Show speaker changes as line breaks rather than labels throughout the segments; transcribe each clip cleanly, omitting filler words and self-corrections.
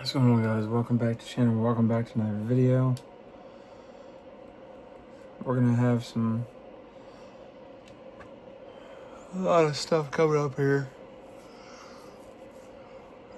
What's going on, guys? Welcome back to the channel. Welcome back to another video. We're gonna have a lot of stuff coming up here.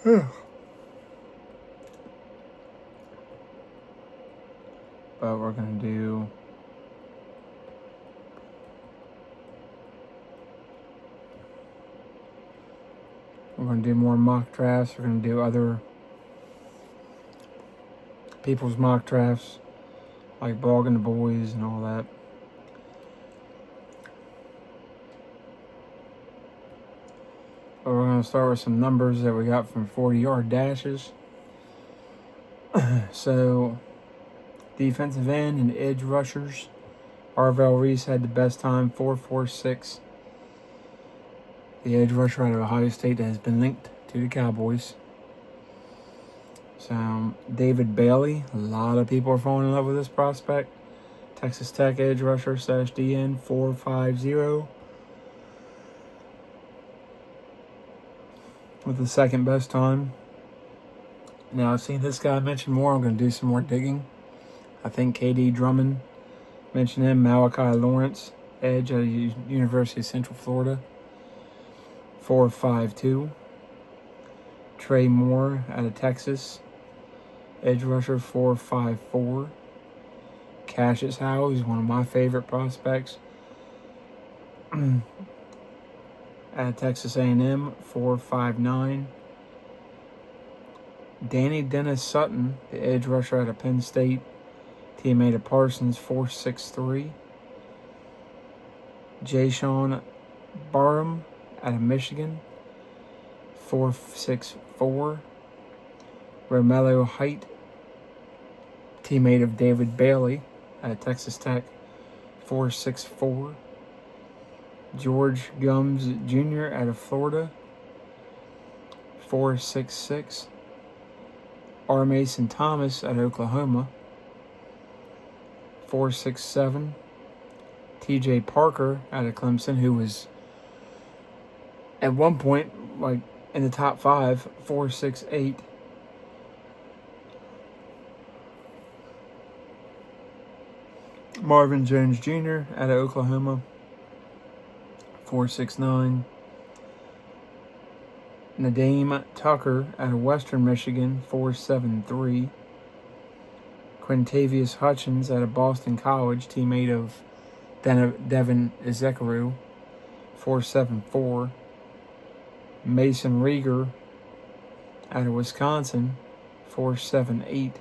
But we're gonna do more mock drafts. We're gonna do other people's mock drafts, like Bog and the Boys and all that. But we're going to start with some numbers that we got from 40-yard dashes. So, defensive end and edge rushers. Arvell Reese had the best time, 4.46. The edge rusher out of Ohio State that has been linked to the Cowboys. So, David Bailey. A lot of people are falling in love with this prospect. Texas Tech edge rusher / DN, 4.50. With the second best time. Now, I've seen this guy mentioned more. I'm going to do some more digging. I think KD Drummond mentioned him. Malachi Lawrence, edge at University of Central Florida, 4.52. Trey Moore out of Texas, edge rusher, 4.54. Cassius Howe, he's one of my favorite prospects. At Texas A&M, 4.59. Danny Dennis Sutton, the edge rusher out of Penn State, teammate of Parsons, 4.63. Jayshon Barham out of Michigan, 4.64. Romello Height, teammate of David Bailey out of Texas Tech, 4.64. George Gums Jr. out of Florida, 4.66. R. Mason Thomas out of Oklahoma, 4.67. T.J. Parker out of Clemson, who was at one point like in the top 5, 4.68. Marvin Jones Jr. out of Oklahoma, 4.69. Nadeem Tucker out of Western Michigan, 4.73. Quintavious Hutchins out of Boston College, teammate of Devin Ezekaru, 4.74. Mason Rieger out of Wisconsin, 4.78.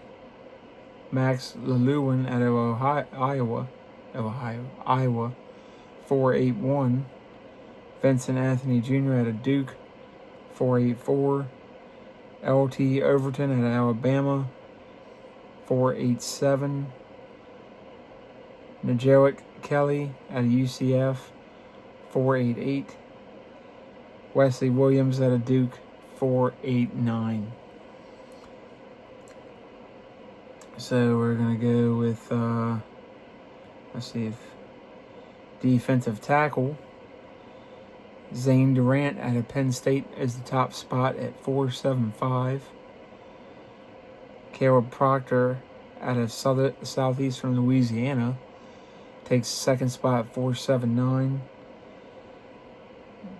Max Lelewin out of Iowa, 4.81. Vincent Anthony Jr. out of Duke, 4.84. L.T. Overton out of Alabama, 4.87. Najoic Kelly out of UCF, 4.88. Wesley Williams out of Duke, 4.89. So we're going to go with, let's see if defensive tackle. Zane Durant out of Penn State is the top spot at 4.75. Caleb Proctor out of Southeastern Louisiana takes second spot at 4.79.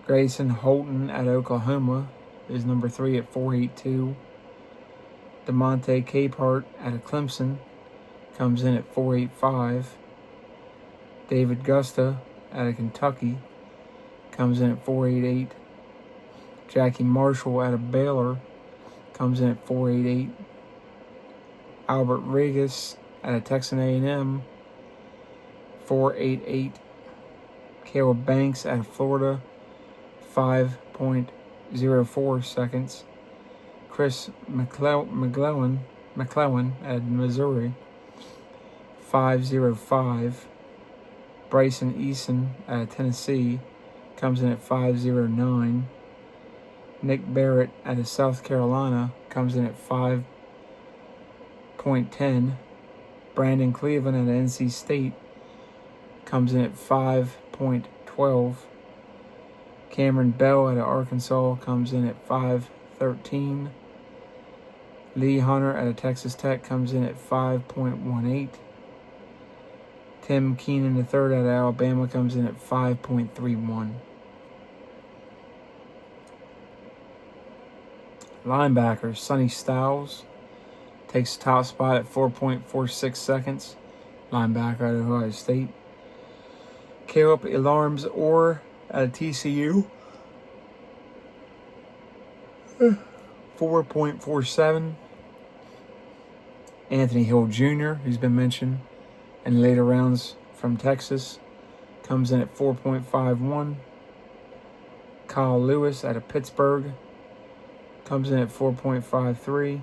Grayson Holton out of Oklahoma is number 3 at 4.82. DeMonte Capehart out of Clemson comes in at 4.85. David Gusta out of Kentucky comes in at 4.88. Jackie Marshall out of Baylor comes in at 4.88. Albert Regis out of Texas A&M, 4.88. Caleb Banks out of Florida, 5.04 seconds. Chris McClellan out of Missouri, 5.05. Bryson Eason out of Tennessee comes in at 5.09. Nick Barrett out of South Carolina comes in at 5.10. Brandon Cleveland out of NC State comes in at 5.12. Cameron Bell out of Arkansas comes in at 5.13. Lee Hunter out of Texas Tech comes in at 5.18. Tim Keenan III out of Alabama comes in at 5.31. Linebacker Sonny Styles takes the top spot at 4.46 seconds. Linebacker out of Ohio State. Caleb Alarms Orr out of TCU. 4.47. Anthony Hill Jr., who's been mentioned in later rounds from Texas, comes in at 4.51. Kyle Lewis out of Pittsburgh comes in at 4.53.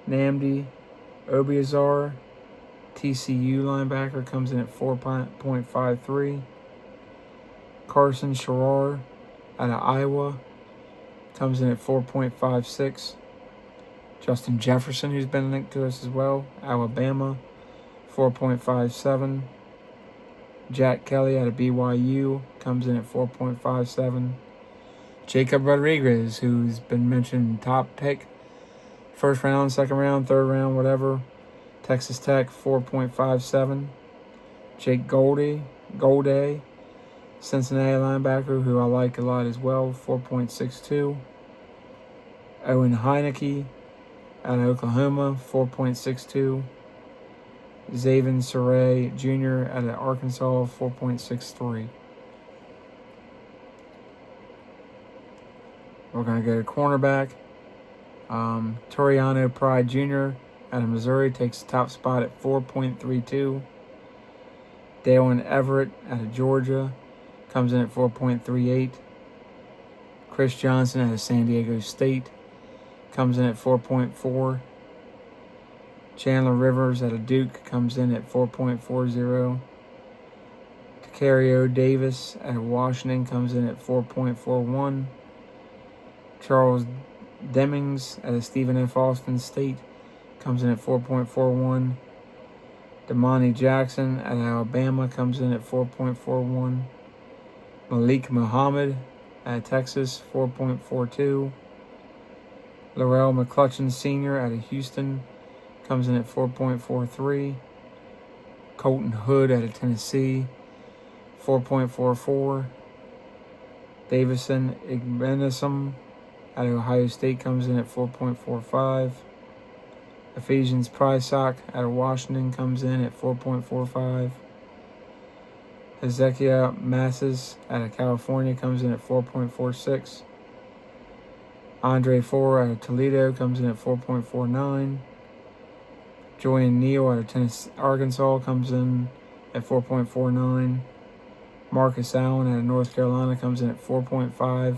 Nnamdi Obiazar, TCU linebacker, comes in at 4.53. Carson Sherrar out of Iowa comes in at 4.56. Justin Jefferson, who's been linked to us as well, Alabama, 4.57. Jack Kelly out of BYU comes in at 4.57. Jacob Rodriguez, who's been mentioned top pick, first round, second round, third round, whatever, Texas Tech, 4.57. Jake Golday, Cincinnati linebacker, who I like a lot as well, 4.62. Owen Heineke out of Oklahoma, 4.62. Zaven Saray Jr. out of Arkansas, 4.63. We're going to go to cornerback. Toriano Pride Jr. out of Missouri takes the top spot at 4.32. Dalen Everett out of Georgia comes in at 4.38. Chris Johnson out of San Diego State comes in at 4.4. Chandler Rivers out of Duke comes in at 4.40. Tacario Davis out of Washington comes in at 4.41. Charles Demings out of Stephen F. Austin State comes in at 4.41. Damani Jackson out of Alabama comes in at 4.41. Malik Muhammad out of Texas, 4.42. Laurel McClutchin Sr. out of Houston comes in at 4.43. Colton Hood out of Tennessee, 4.44. Davison Igbenessum out of Ohio State comes in at 4.45. Ephesians Prysock out of Washington comes in at 4.45. Hezekiah Masses out of California comes in at 4.46. Andre Four out of Toledo comes in at 4.49. Julian Neal out of Tennessee, Arkansas comes in at 4.49. Marcus Allen out of North Carolina comes in at 4.5.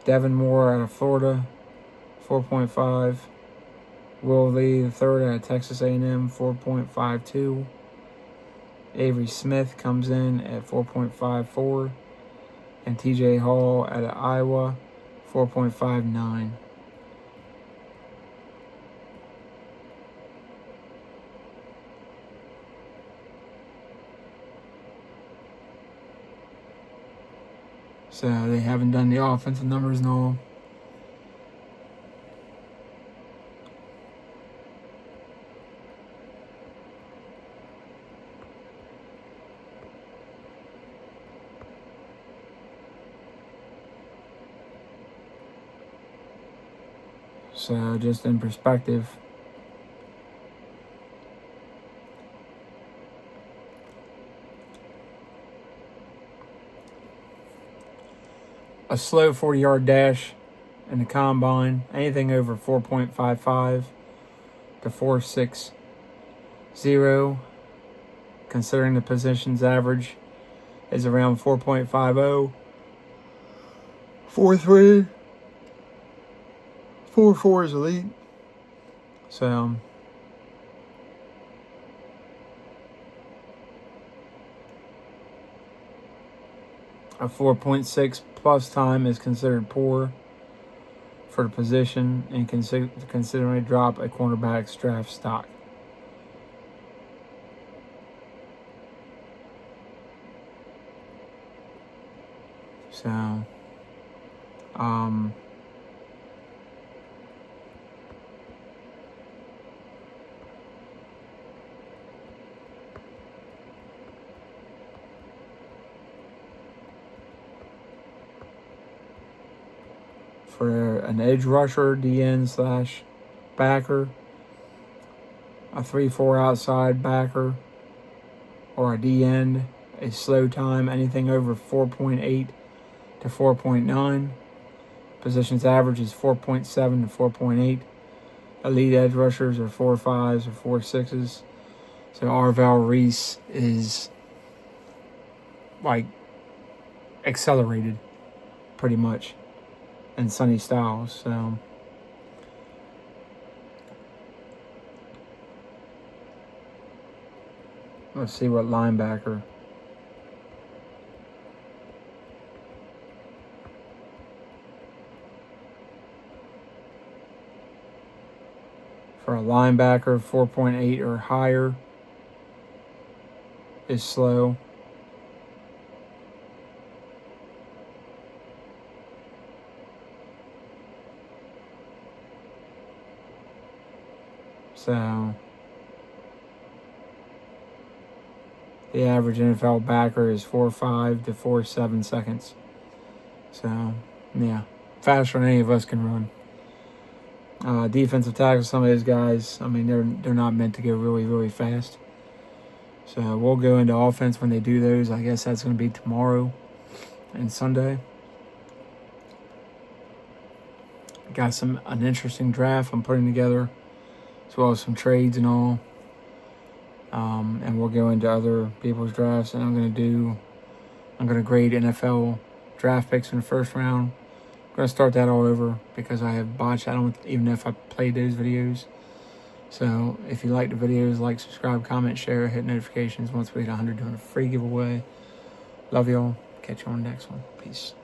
Devin Moore out of Florida, 4.5. Will Lee III out of Texas A&M, 4.52. Avery Smith comes in at 4.54. And TJ Hall out of Iowa, 4.59. So they haven't done the offensive numbers and all. So just in perspective, a slow 40-yard dash in the combine, anything over 4.55 to 4.60, considering the position's average is around 4.50. 4.3, 4.4 is elite. So a 4.6 plus time is considered poor for the position and considering a drop at cornerback's draft stock. So, For an edge rusher, DN slash backer, a 3-4 outside backer, or a DN, a slow time, anything over 4.8 to 4.9. Positions average is 4.7 to 4.8. Elite edge rushers are 4.5s or 4.6s. So Arvell Reese is like accelerated pretty much. And Sonny Styles. So let's see what linebacker. For a linebacker, 4.8 or higher is slow. So the average NFL backer is 4.5 to 4.7 seconds. So yeah, faster than any of us can run. Defensive tackles, some of those guys, I mean, they're not meant to go really, really fast. So we'll go into offense when they do those. I guess that's going to be tomorrow and Sunday. Got an interesting draft I'm putting together, as well as some trades and all. And we'll go into other people's drafts, and I'm going to grade NFL draft picks in the first round. I'm going to start that all over because I have botched. I don't even know if I played those videos. So if you like the videos, like, subscribe, comment, share, hit notifications. Once we hit 100, doing a free giveaway. Love y'all. Catch you on the next one. Peace.